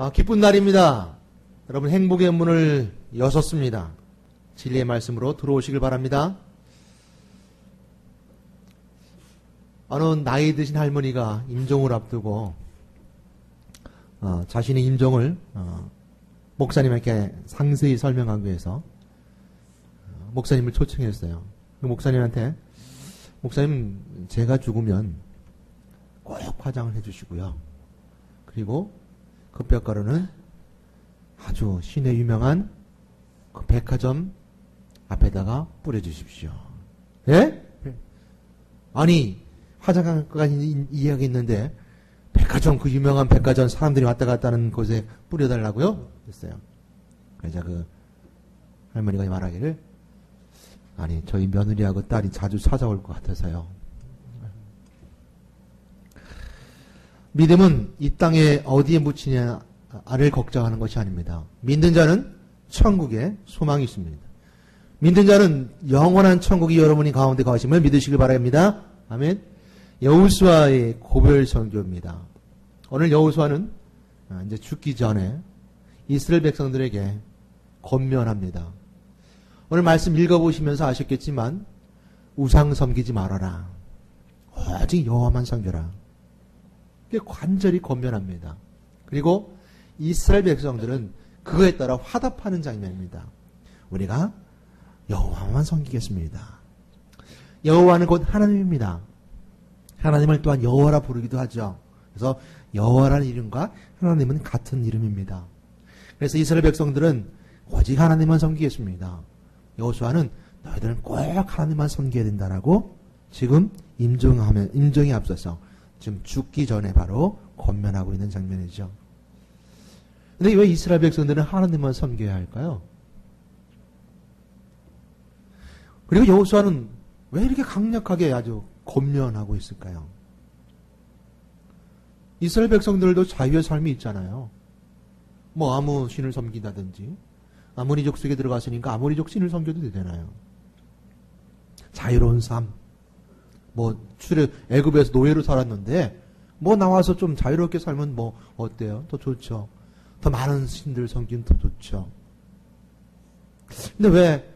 기쁜 날입니다. 여러분 행복의 문을 여셨습니다. 진리의 말씀으로 들어오시길 바랍니다. 어느 나이 드신 할머니가 임종을 앞두고 자신의 임종을 목사님에게 상세히 설명하기 위해서 목사님을 초청했어요. 그 목사님한테 목사님 제가 죽으면 꼭 화장을 해주시고요. 그리고 그 뼈가루는 아주 시내 유명한 그 백화점 앞에다가 뿌려주십시오. 예? 아니 화장까지 이야기했는데 백화점 그 유명한 백화점 사람들이 왔다 갔다 하는 곳에 뿌려달라고요? 그랬어요. 그래서 그 할머니가 말하기를 아니 저희 며느리하고 딸이 자주 찾아올 것 같아서요. 믿음은 이 땅에 어디에 묻히냐를 걱정하는 것이 아닙니다. 믿는 자는 천국에 소망이 있습니다. 믿는 자는 영원한 천국이 여러분이 가운데 거하심을 믿으시길 바랍니다. 아멘. 여호수아의 고별 선교입니다. 오늘 여호수아는 이제 죽기 전에 이스라엘 백성들에게 권면합니다. 오늘 말씀 읽어보시면서 아셨겠지만 우상 섬기지 말아라. 오직 여호와만 섬겨라. 이게 간절히 권면합니다. 그리고 이스라엘 백성들은 그거에 따라 화답하는 장면입니다. 우리가 여호와만 섬기겠습니다. 여호와는 곧 하나님입니다. 하나님을 또한 여호와라 부르기도 하죠. 그래서 여호와라는 이름과 하나님은 같은 이름입니다. 그래서 이스라엘 백성들은 오직 하나님만 섬기겠습니다. 여호수아는 너희들은 꼭 하나님만 섬겨야 된다라고 지금 임종에 앞서서 지금 죽기 전에 바로 권면하고 있는 장면이죠. 근데 왜 이스라엘 백성들은 하나님만 섬겨야 할까요? 그리고 여호수아는 왜 이렇게 강력하게 아주 권면하고 있을까요? 이스라엘 백성들도 자유의 삶이 있잖아요. 뭐 아무 신을 섬긴다든지 아모리족 속에 들어갔으니까 아모리족 신을 섬겨도 되잖아요. 자유로운 삶. 뭐 애굽에서 노예로 살았는데 뭐 나와서 좀 자유롭게 살면 뭐 어때요? 더 좋죠. 더 많은 신들 섬기면 더 좋죠. 근데 왜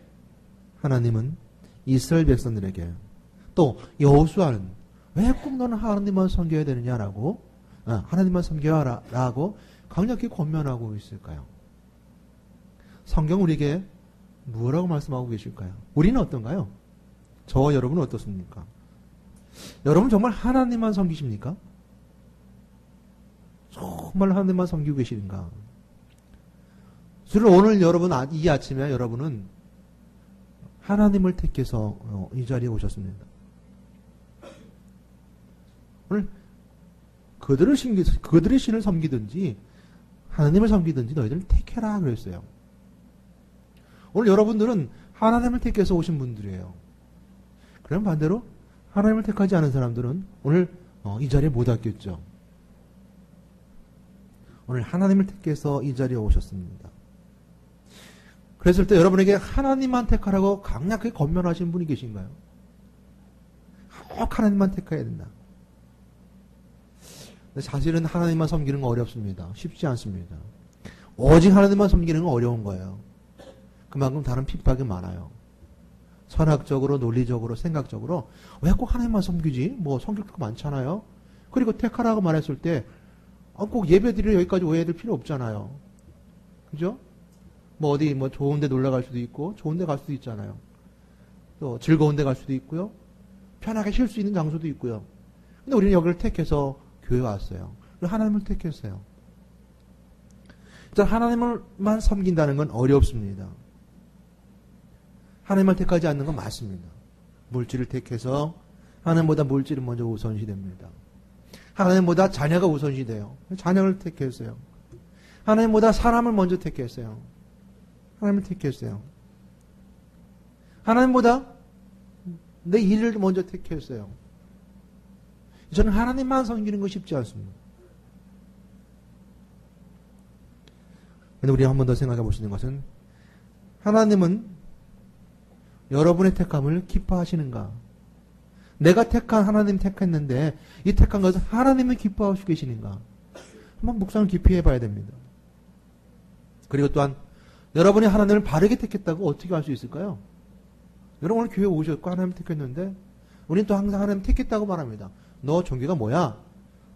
하나님은 이스라엘 백성들에게 또 여호수아는 왜 꼭 너는 하나님만 섬겨야 되느냐라고 하나님만 섬겨라라고 강력히 권면하고 있을까요? 성경 우리에게 뭐라고 말씀하고 계실까요? 우리는 어떤가요? 저와 여러분은 어떻습니까? 여러분 정말 하나님만 섬기십니까? 정말 하나님만 섬기고 계시는가? 그래서 오늘 여러분 이 아침에 여러분은 하나님을 택해서 이 자리에 오셨습니다. 오늘 그들의 신을 섬기든지 하나님을 섬기든지 너희들은 택해라 그랬어요. 오늘 여러분들은 하나님을 택해서 오신 분들이에요. 그럼 반대로 하나님을 택하지 않은 사람들은 오늘 이 자리에 못 왔겠죠. 오늘 하나님을 택해서 이 자리에 오셨습니다. 그랬을 때 여러분에게 하나님만 택하라고 강력하게 권면하신 분이 계신가요? 꼭 하나님만 택해야 된다. 근데 사실은 하나님만 섬기는 건 어렵습니다. 쉽지 않습니다. 오직 하나님만 섬기는 건 어려운 거예요. 그만큼 다른 핍박이 많아요. 선학적으로, 논리적으로, 생각적으로 왜 꼭 하나님만 섬기지? 뭐 성격도 많잖아요. 그리고 택하라고 말했을 때 꼭 예배드리러 여기까지 오해야 될 필요 없잖아요. 그죠? 뭐 어디 뭐 좋은 데 놀러 갈 수도 있고 좋은 데 갈 수도 있잖아요. 또 즐거운 데 갈 수도 있고요. 편하게 쉴 수 있는 장소도 있고요. 근데 우리는 여기를 택해서 교회 왔어요. 하나님을 택했어요. 하나님을만 섬긴다는 건 어렵습니다. 하나님을 택하지 않는 건 맞습니다. 물질을 택해서 하나님보다 물질은 먼저 우선시 됩니다. 하나님보다 자녀가 우선시 돼요. 자녀를 택했어요. 하나님보다 사람을 먼저 택했어요. 하나님을 택했어요. 하나님보다 내 일을 먼저 택했어요. 저는 하나님만 섬기는 거 쉽지 않습니다. 그런데 우리 한 번 더 생각해 볼 수 있는 것은 하나님은 여러분의 택함을 기뻐하시는가? 내가 택한 하나님 택했는데 이 택한 것을 하나님은 기뻐하시고 계시는가? 한번 묵상을 깊이 해봐야 됩니다. 그리고 또한 여러분이 하나님을 바르게 택했다고 어떻게 알 수 있을까요? 여러분 오늘 교회 오셨고 하나님 택했는데 우리는 또 항상 하나님 택했다고 말합니다. 너 종교가 뭐야?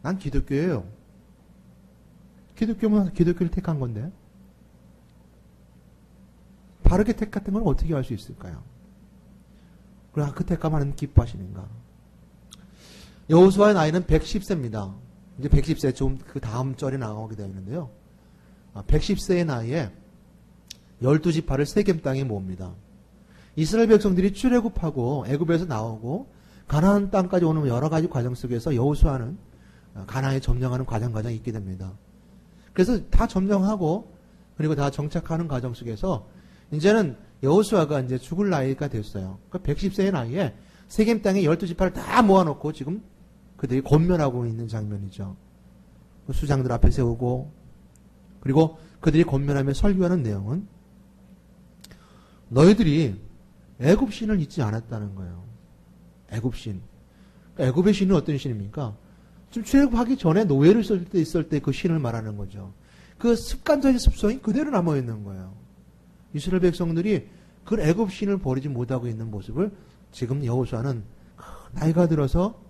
난 기독교예요. 기독교면 기독교를 택한 건데 바르게 택했던 걸 어떻게 알 수 있을까요? 그럼 그 택감 하나님 기뻐하시는가? 여호수아의 나이는 110세입니다. 이제 110세 좀 그 다음 절에 나오게 되어 있는데요. 110세의 나이에 12지파를 세겜 땅에 모읍니다. 이스라엘 백성들이 출애굽하고 애굽에서 나오고 가나안 땅까지 오는 여러 가지 과정 속에서 여호수아는 가나안에 점령하는 과정이 있게 됩니다. 그래서 다 점령하고 그리고 다 정착하는 과정 속에서 이제는 여호수아가 이제 죽을 나이가 됐어요. 그러니까 110세의 나이에 세겜 땅에 12지파를 다 모아놓고 지금 그들이 권면하고 있는 장면이죠. 수장들 앞에 세우고 그리고 그들이 권면하며 설교하는 내용은 너희들이 애굽 신을 잊지 않았다는 거예요. 애굽 신. 애굽의 신은 어떤 신입니까? 지금 출애굽하기 전에 노예를 있을 때 그 신을 말하는 거죠. 그 습관적인 습성이 그대로 남아 있는 거예요. 이스라엘 백성들이 그 애굽 신을 버리지 못하고 있는 모습을 지금 여호수아는 나이가 들어서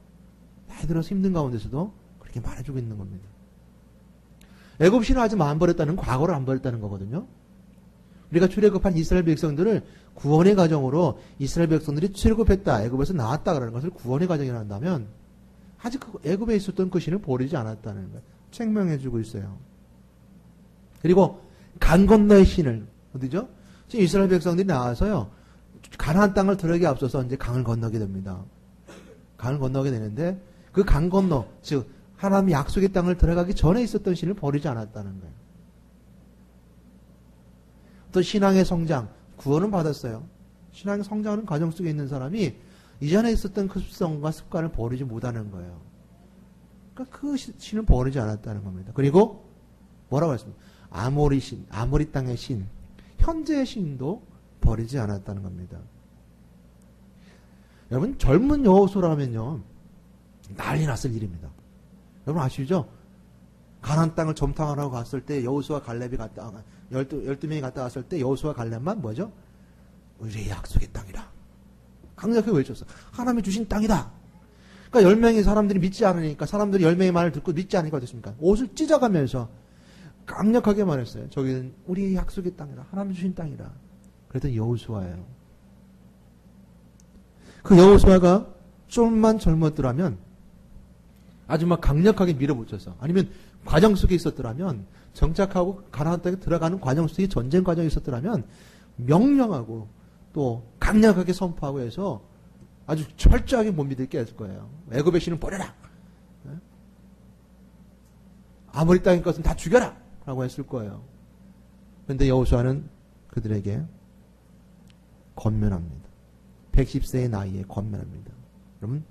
힘든 가운데서도 그렇게 말해주고 있는 겁니다. 애굽 신을 아직 안 버렸다는 과거를 안 버렸다는 거거든요. 우리가 출애굽한 이스라엘 백성들을 구원의 과정으로 이스라엘 백성들이 출애굽했다, 애굽에서 나왔다 그러는 것을 구원의 과정이라 한다면 아직 그 애굽에 있었던 그 신을 버리지 않았다는 거예요. 책명해주고 있어요. 그리고 강 건너의 신을 어디죠? 지금 이스라엘 백성들이 나와서요 가나안 땅을 들어가기 앞서서 이제 강을 건너게 됩니다. 강을 건너게 되는데 그 강 건너 즉 하나님의 약속의 땅을 들어가기 전에 있었던 신을 버리지 않았다는 거예요. 또 신앙의 성장, 구원은 받았어요. 신앙의 성장하는 과정 속에 있는 사람이 이전에 있었던 그 습성과 습관을 버리지 못하는 거예요. 그러니까 그 신을 버리지 않았다는 겁니다. 그리고 뭐라고 했습니까? 아모리 신, 아모리 땅의 신, 현재의 신도 버리지 않았다는 겁니다. 여러분 젊은 여호수아라면요 난리 났을 일입니다. 여러분 아시죠? 가나안 땅을 점탕하러 갔을 때 여호수아 갈렙이 갔다 12명이 갔다 왔을 때 여호수아 갈렙만 뭐죠? 우리의 약속의 땅이라 강력하게 외쳤어. 하나님이 주신 땅이다. 그러니까 10명의 사람들이 믿지 않으니까 사람들이 10명의 말을 듣고 믿지 않으니까 어떻습니까? 옷을 찢어가면서 강력하게 말했어요. 저기는 우리의 약속의 땅이라 하나님 주신 땅이라. 그랬더니 여호수아예요. 그 여호수아가 좀만 젊었더라면 아주 막 강력하게 밀어붙여서 아니면 과정 속에 있었더라면 정착하고 가나안 땅에 들어가는 과정 속에 전쟁 과정이 있었더라면 명령하고 또 강력하게 선포하고 해서 아주 철저하게 못 믿을게 했을 거예요. 애굽의 신을 버려라. 아모리 땅의 것은 다 죽여라. 라고 했을 거예요. 그런데 여호수아는 그들에게 권면합니다. 110세의 나이에 권면합니다. 여러분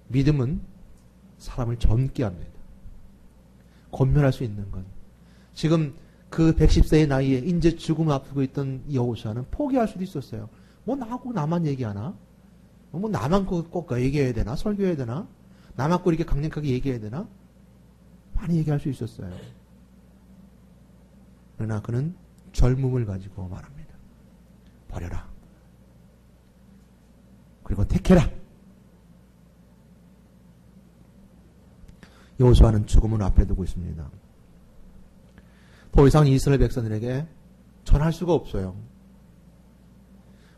믿음은 사람을 젊게 합니다. 권면할 수 있는 건 지금 그 110세의 나이에 인제 죽음을 앞두고 있던 여호수아는 포기할 수도 있었어요. 뭐 나하고 나만 얘기하나? 뭐 나만 꼭 얘기해야 되나? 설교해야 되나? 나만 꼭 이렇게 강력하게 얘기해야 되나? 많이 얘기할 수 있었어요. 그러나 그는 젊음을 가지고 말합니다. 버려라. 그리고 택해라. 여호수아는 죽음을 앞에 두고 있습니다. 더 이상 이스라엘 백성들에게 전할 수가 없어요.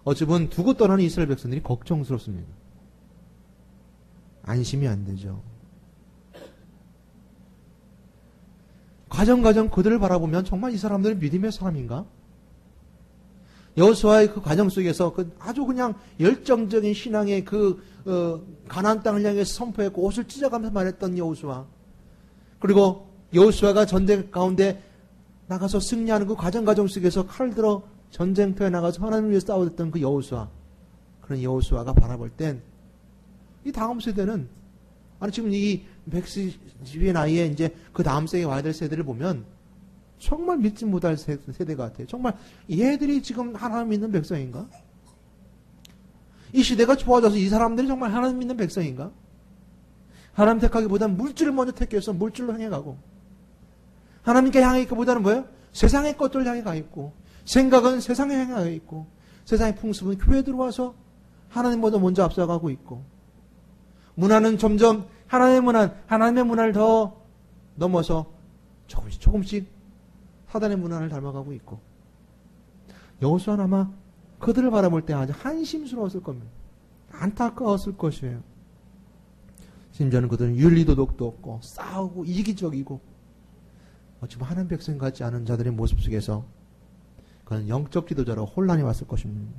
어찌 보면 두고 떠나는 이스라엘 백성들이 걱정스럽습니다. 안심이 안 되죠. 과정 그들을 바라보면 정말 이 사람들은 믿음의 사람인가? 여호수아의 그 과정 속에서 그 아주 그냥 열정적인 신앙의 가나안 땅을 향해서 선포했고 옷을 찢어가면서 말했던 여호수아. 그리고 여호수아가 전쟁 가운데 나가서 승리하는 그 과정 속에서 칼 들어 전쟁터에 나가서 하나님을 위해 싸웠던 그 여호수아. 그런 여호수아가 바라볼 땐 이 다음 세대는 아니 지금 이 110의 나이에 이제 그 다음 세대에 와야 될 세대를 보면 정말 믿지 못할 세대 같아요. 정말 얘들이 지금 하나님 믿는 백성인가? 이 시대가 좋아져서 이 사람들이 정말 하나님 믿는 백성인가? 하나님 택하기보다는 물질을 먼저 택해서 물질로 향해가고 하나님께 향하기보다는 뭐예요? 세상의 것들 향해 가 있고 생각은 세상에 향해 가 있고 세상의 풍습은 교회에 들어와서 하나님보다 먼저 앞서가고 있고 문화는 점점 하나님의 문화를 더 넘어서 조금씩 사단의 문화를 닮아가고 있고 여호수아는 아마 그들을 바라볼 때 아주 한심스러웠을 겁니다. 안타까웠을 것이에요. 심지어는 그들은 윤리도덕도 없고 싸우고 이기적이고 어찌보면 하나님 백성 같지 않은 자들의 모습 속에서 그는 영적 지도자로 혼란이 왔을 것입니다.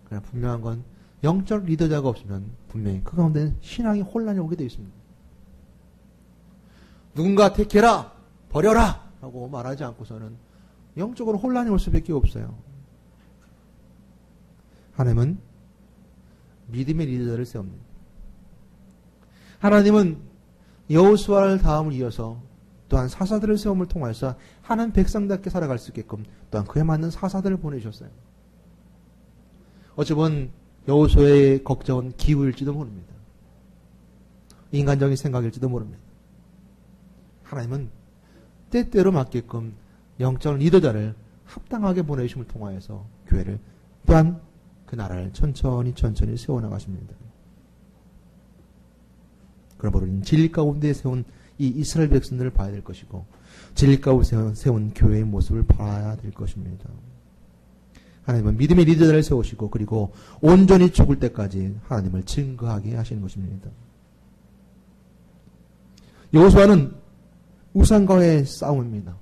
그러나 분명한 건 영적 리더자가 없으면 분명히 그 가운데 신앙의 혼란이 오게 되어 있습니다. 누군가 택해라, 버려라 라고 말하지 않고서는 영적으로 혼란이 올 수밖에 없어요. 하나님은 믿음의 리더자를 세웁니다. 하나님은 여호수아를 다음을 이어서 또한 사사들을 세움을 통해서 하나님 백성답게 살아갈 수 있게끔 또한 그에 맞는 사사들을 보내주셨어요. 어찌 보면 여호수아의 걱정은 기후일지도 모릅니다. 인간적인 생각일지도 모릅니다. 하나님은 때때로 맞게끔 영적 리더자를 합당하게 보내주심을 통하여서 교회를 또한 그 나라를 천천히 세워나가십니다. 그러므로 우리는 진리 가운데 세운 이 이스라엘 백성들을 봐야 될 것이고 진리 가운데 세운 교회의 모습을 봐야 될 것입니다. 하나님은 믿음의 리더를 세우시고 그리고 온전히 죽을 때까지 하나님을 증거하게 하시는 것입니다. 여호수아는 우상과의 싸움입니다.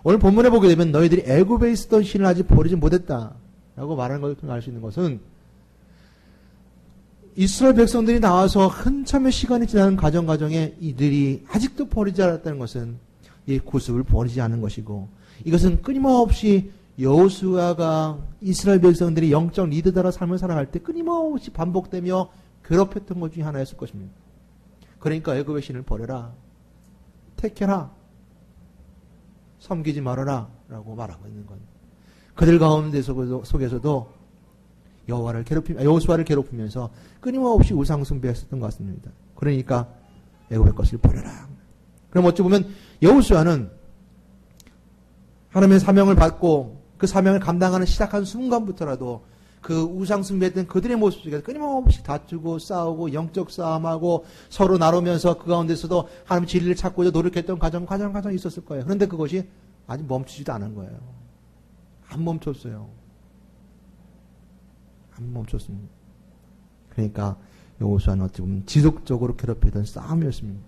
오늘 본문에 보게 되면 너희들이 애굽에 있었던 신을 아직 버리지 못했다라고 말하는 것을 통해 알 수 있는 것은 이스라엘 백성들이 나와서 한참의 시간이 지나는 과정에 이들이 아직도 버리지 않았다는 것은 이 구습을 버리지 않은 것이고 이것은 끊임없이 여호수아가 이스라엘 백성들이 영적 리더자로 삶을 살아갈 때 끊임없이 반복되며 괴롭혔던 것 중에 하나였을 것입니다. 그러니까 애굽의 신을 버려라. 택해라. 섬기지 말아라. 라고 말하고 있는 것. 그들 가운데 속에서도 여호수아를 괴롭히면서 끊임없이 우상 숭배했었던 것 같습니다. 그러니까 애굽의 것을 버려라. 그럼 어찌 보면 여호수아는 하나님의 사명을 받고 그 사명을 감당하는 시작한 순간부터라도 그 우상 숭배했던 그들의 모습 속에서 끊임없이 다투고 싸우고 영적 싸움하고 서로 나누면서 그 가운데서도 하나님 진리를 찾고자 노력했던 과정이 있었을 거예요. 그런데 그것이 아직 멈추지도 않은 거예요. 안 멈췄어요. 안 멈췄습니다. 그러니까 여호수아는 어찌 보면 지속적으로 괴롭히던 싸움이었습니다.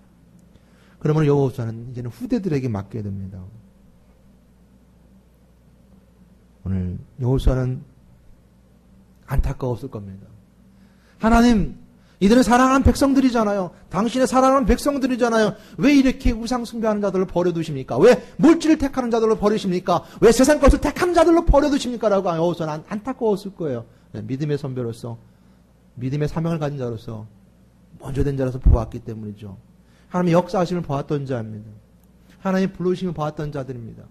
그러면 여호수아는 이제는 후대들에게 맡겨야 됩니다. 오늘 여호수아는 안타까웠을 겁니다. 하나님, 이들은 사랑하는 백성들이잖아요. 당신의 사랑하는 백성들이잖아요. 왜 이렇게 우상 숭배하는 자들을 버려두십니까? 왜 물질을 택하는 자들로 버리십니까? 왜 세상 것을 택하는 자들로 버려두십니까? 라고 여호수아는 안타까웠을 거예요. 믿음의 선배로서, 믿음의 사명을 가진 자로서, 먼저 된 자로서 보았기 때문이죠. 하나님의 역사하심을 보았던 자입니다. 하나님의 부르심을 보았던 자들입니다.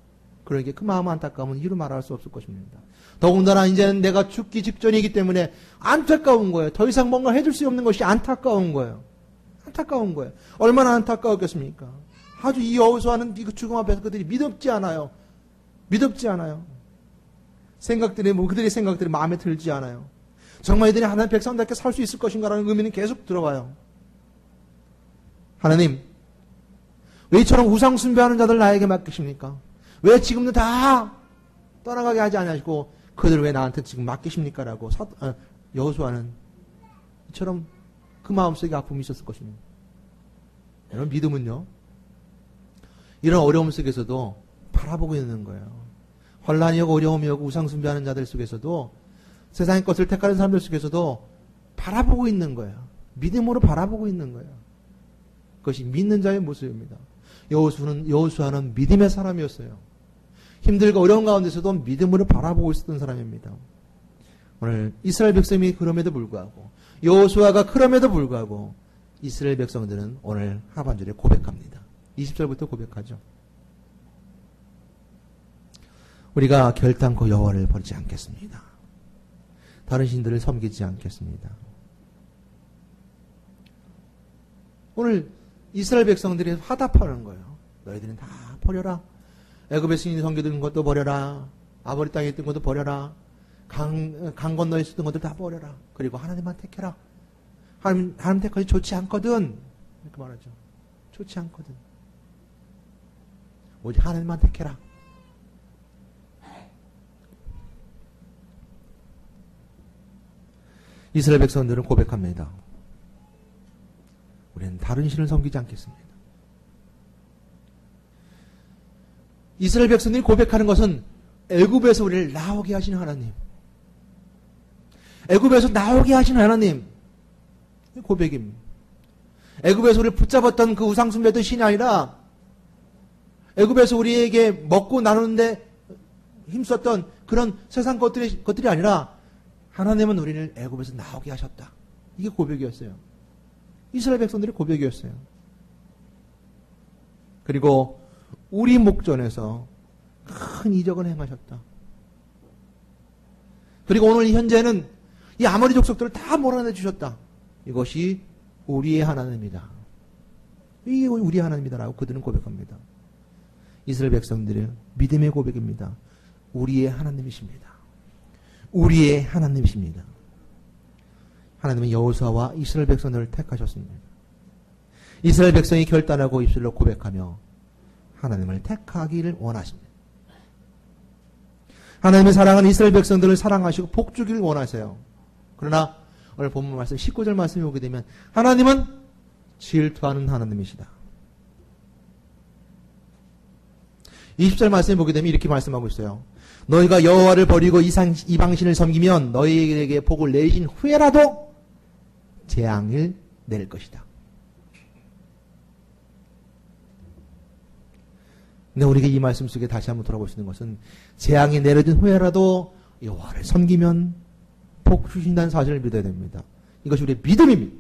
그러기에 그 마음 안타까움은 이루 말할 수 없을 것입니다. 더군다나 이제는 내가 죽기 직전이기 때문에 안타까운 거예요. 더 이상 뭔가 해줄 수 없는 것이 안타까운 거예요. 안타까운 거예요. 얼마나 안타까웠겠습니까? 아주 이 여호수아는 그 죽음 앞에서 그들이 믿음지 않아요. 그들의 생각들이 마음에 들지 않아요. 정말 이들이 하나님 백성답게 살 수 있을 것인가라는 의미는 계속 들어와요. 하나님, 왜 이처럼 우상 숭배하는 자들 나에게 맡기십니까? 왜 지금도 다 떠나가게 하지 않으시고 그들을 왜 나한테 지금 맡기십니까? 라고 여호수아는 이처럼 그 마음속에 아픔이 있었을 것입니다. 여러분, 믿음은요, 이런 어려움 속에서도 바라보고 있는 거예요. 혼란이 오고 어려움이 오고 우상 숭배하는 자들 속에서도 세상의 것을 택하는 사람들 속에서도 바라보고 있는 거예요. 믿음으로 바라보고 있는 거예요. 그것이 믿는 자의 모습입니다. 여호수아는 믿음의 사람이었어요. 힘들고 어려운 가운데서도 믿음으로 바라보고 있었던 사람입니다. 오늘 이스라엘 백성이 그럼에도 불구하고 여호수아가 그럼에도 불구하고 이스라엘 백성들은 오늘 하반절에 고백합니다. 20절부터 고백하죠. 우리가 결단코 여호와를 버리지 않겠습니다. 다른 신들을 섬기지 않겠습니다. 오늘 이스라엘 백성들이 화답하는 거예요. 너희들은 다 버려라. 애굽의 신이 섬기던 것도 버려라. 아모리 땅에 있던 것도 버려라. 강 건너에 있었던 것들 다 버려라. 그리고 하나님만 택해라. 하나님 택하기 좋지 않거든. 이렇게 말하죠. 좋지 않거든. 오직 하나님만 택해라. 이스라엘 백성들은 고백합니다. 우리는 다른 신을 섬기지 않겠습니다. 이스라엘 백성들이 고백하는 것은 애굽에서 우리를 나오게 하신 하나님, 애굽에서 나오게 하신 하나님 고백입니다. 애굽에서 우리를 붙잡았던 그 우상 숭배던 신이 아니라 애굽에서 우리에게 먹고 나누는데 힘썼던 그런 세상 것들이 아니라 하나님은 우리를 애굽에서 나오게 하셨다. 이게 고백이었어요. 이스라엘 백성들의 고백이었어요. 그리고 우리 목전에서 큰 이적을 행하셨다. 그리고 오늘 현재는 이 아모리 족속들을 다 몰아내 주셨다. 이것이 우리의 하나님이다. 이게 우리의 하나님이다라고 그들은 고백합니다. 이스라엘 백성들의 믿음의 고백입니다. 우리의 하나님이십니다. 우리의 하나님이십니다. 하나님은 여호수아와 이스라엘 백성들을 택하셨습니다. 이스라엘 백성이 결단하고 입술로 고백하며 하나님을 택하기를 원하십니다. 하나님의 사랑은 이스라엘 백성들을 사랑하시고 복주기를 원하세요. 그러나 오늘 본문 말씀 19절 말씀이 오게 되면 하나님은 질투하는 하나님이시다. 20절 말씀에 보게 되면 이렇게 말씀하고 있어요. 너희가 여호와를 버리고 이방신을 섬기면 너희에게 복을 내리신 후에라도 재앙을 내릴 것이다. 근데 우리가 이 말씀 속에 다시 한번 돌아볼 수 있는 것은 재앙이 내려진 후에라도 여호와를 섬기면 복 주신다는 사실을 믿어야 됩니다. 이것이 우리의 믿음입니다.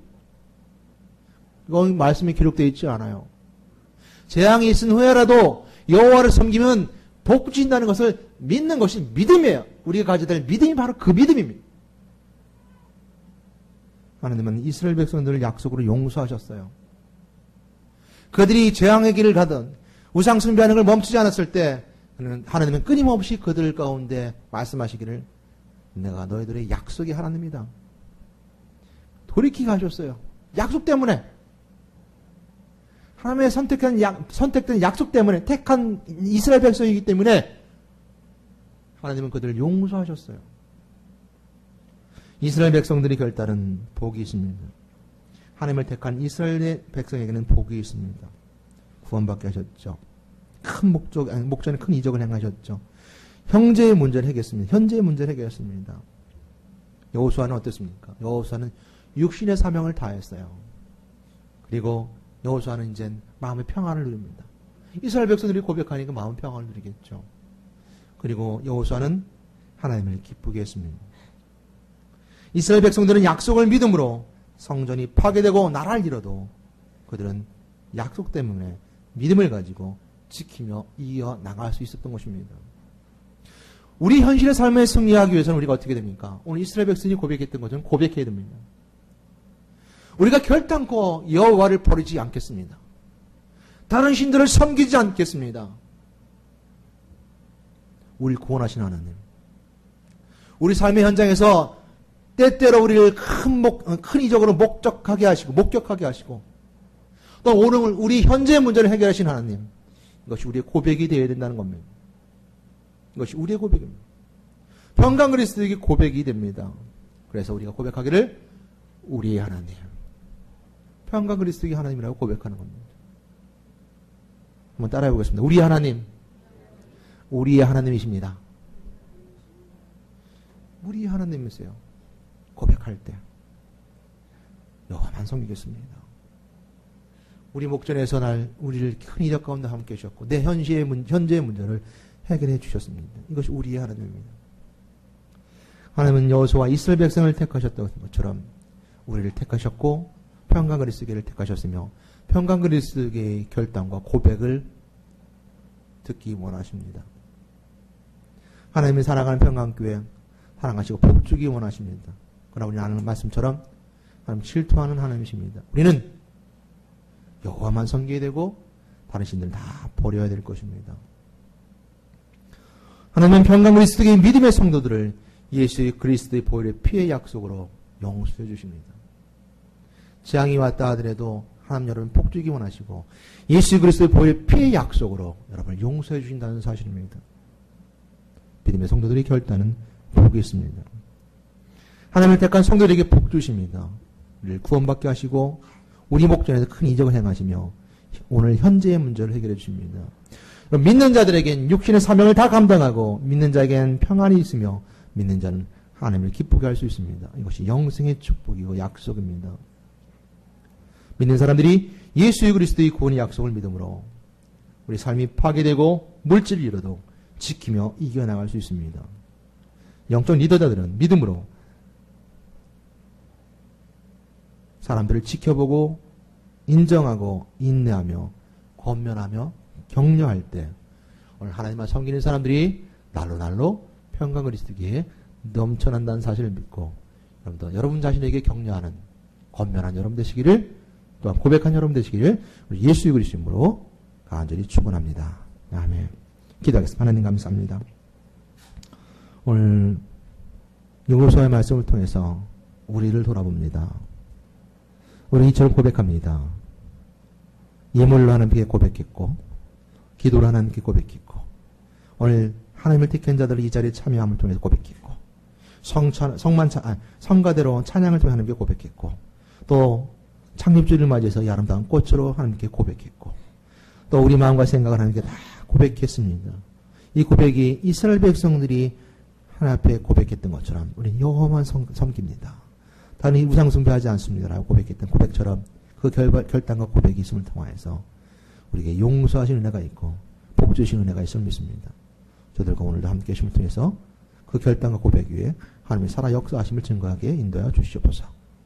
이건 말씀에 기록되어 있지 않아요. 재앙이 있은 후에라도 여호와를 섬기면 복 주신다는 것을 믿는 것이 믿음이에요. 우리가 가져야 될 믿음이 바로 그 믿음입니다. 하나님은 이스라엘 백성들을 약속으로 용서하셨어요. 그들이 재앙의 길을 가든 우상 숭배하는 걸 멈추지 않았을 때 하나님은 끊임없이 그들 가운데 말씀하시기를 내가 너희들의 약속의 하나님이다. 돌이키게 하셨어요. 약속 때문에. 하나님의 선택된 약속 때문에 택한 이스라엘 백성이기 때문에 하나님은 그들을 용서하셨어요. 이스라엘 백성들이 결단은 복이 있습니다. 하나님을 택한 이스라엘 백성에게는 복이 있습니다. 구원받게 하셨죠. 목전에 큰 이적을 행하셨죠. 형제의 문제를 해결했습니다. 현재의 문제를 해결했습니다. 여호수아는 어땠습니까? 여호수아는 육신의 사명을 다했어요. 그리고 여호수아는 이제 마음의 평안을 누립니다. 이스라엘 백성들이 고백하니까 마음의 평안을 누리겠죠. 그리고 여호수아는 하나님을 기쁘게 했습니다. 이스라엘 백성들은 약속을 믿음으로 성전이 파괴되고 나라를 잃어도 그들은 약속 때문에 믿음을 가지고 지키며 이어나갈 수 있었던 것입니다. 우리 현실의 삶에 승리하기 위해서는 우리가 어떻게 됩니까? 오늘 이스라엘 백성이 고백했던 것은 고백해야 됩니다. 우리가 결단코 여호와를 버리지 않겠습니다. 다른 신들을 섬기지 않겠습니다. 우리를 구원하신 하나님. 우리 삶의 현장에서 때때로 우리를 큰 이적으로 목격하게 하시고 또 오늘 우리 현재의 문제를 해결하신 하나님. 이것이 우리의 고백이 되어야 된다는 겁니다. 이것이 우리의 고백입니다. 평강 그리스도에게 고백이 됩니다. 그래서 우리가 고백하기를 우리의 하나님. 평강 그리스도의 하나님이라고 고백하는 겁니다. 한번 따라해 보겠습니다. 우리 하나님. 우리의 하나님이십니다. 우리의 하나님이세요. 고백할 때 여호와만 섬기겠습니다. 우리 목전에서 우리를 큰 이적 가운데 함께 해주셨고 내 현재의 문제를 해결해 주셨습니다. 이것이 우리의 하나님입니다. 하나님은 여호수아와 이스라엘 백성을 택하셨던 것처럼 우리를 택하셨고 평강 그리스도를 택하셨으며 평강 그리스도의 결단과 고백을 듣기 원하십니다. 하나님이 사랑하는 평강교회 사랑하시고 복주기 원하십니다. 그러나 우리는 아는 말씀처럼 하나님 질투하는 하나님이십니다. 우리는 여호와만 섬기게 되고 다른 신들 다 버려야 될 것입니다. 하나님은 평강 그리스도의 믿음의 성도들을 예수 그리스도의 보혈의 피의 약속으로 용서해 주십니다. 재앙이 왔다 하더라도 하나님 여러분 복주기 원하시고 예수 그리스도의 보혈의 피의 약속으로 여러분을 용서해 주신다는 사실입니다. 믿음의 성도들의 결단은 복이 있습니다. 하나님을 택한 성도들에게 복 주십니다. 우리를 구원받게 하시고 우리 목전에서 큰 이적을 행하시며 오늘 현재의 문제를 해결해 주십니다. 믿는 자들에겐 육신의 사명을 다 감당하고 믿는 자에겐 평안이 있으며 믿는 자는 하나님을 기쁘게 할 수 있습니다. 이것이 영생의 축복이고 약속입니다. 믿는 사람들이 예수 그리스도의 구원의 약속을 믿음으로 우리 삶이 파괴되고 물질을 잃어도 지키며 이겨나갈 수 있습니다. 영적 리더자들은 믿음으로 사람들을 지켜보고 인정하고 인내하며 권면하며 격려할 때 오늘 하나님만 섬기는 사람들이 날로 평강 그리스도기에 넘쳐난다는 사실을 믿고 여러분도 여러분 자신에게 격려하는 권면한 여러분 되시기를 또한 고백한 여러분 되시기를 우리 예수 그리스도 이름으로 간절히 축원합니다. 아멘. 기도하겠습니다. 하나님 감사합니다. 오늘 요고서의 말씀을 통해서 우리를 돌아봅니다. 우리는 이처럼 고백합니다. 예물로 하나님께 고백했고 기도로 하나님께 고백했고 오늘 하나님을 택한 자들이 이 자리에 참여함을 통해서 고백했고 성가대로 찬양을 통해 하나님께 고백했고 또 창립주를 맞이해서 이 아름다운 꽃으로 하나님께 고백했고 또 우리 마음과 생각을 하나님께 다 고백했습니다. 이 고백이 이스라엘 백성들이 하나님 앞에 고백했던 것처럼 우리는 여호와만 섬깁니다. 다른 우상 숭배하지 않습니다라고 고백했던 고백처럼 그 결단과 고백이 있음을 통하여서 우리에게 용서하시는 은혜가 있고 복 주시는 은혜가 있음을 믿습니다. 저들과 오늘도 함께 계심을 통해서 그 결단과 고백 위에 하나님의 살아 역사하심을 증거하게 인도하여 주시옵소서.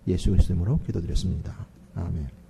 예수 그리스도 이름으로 기도드렸습니다. 아멘.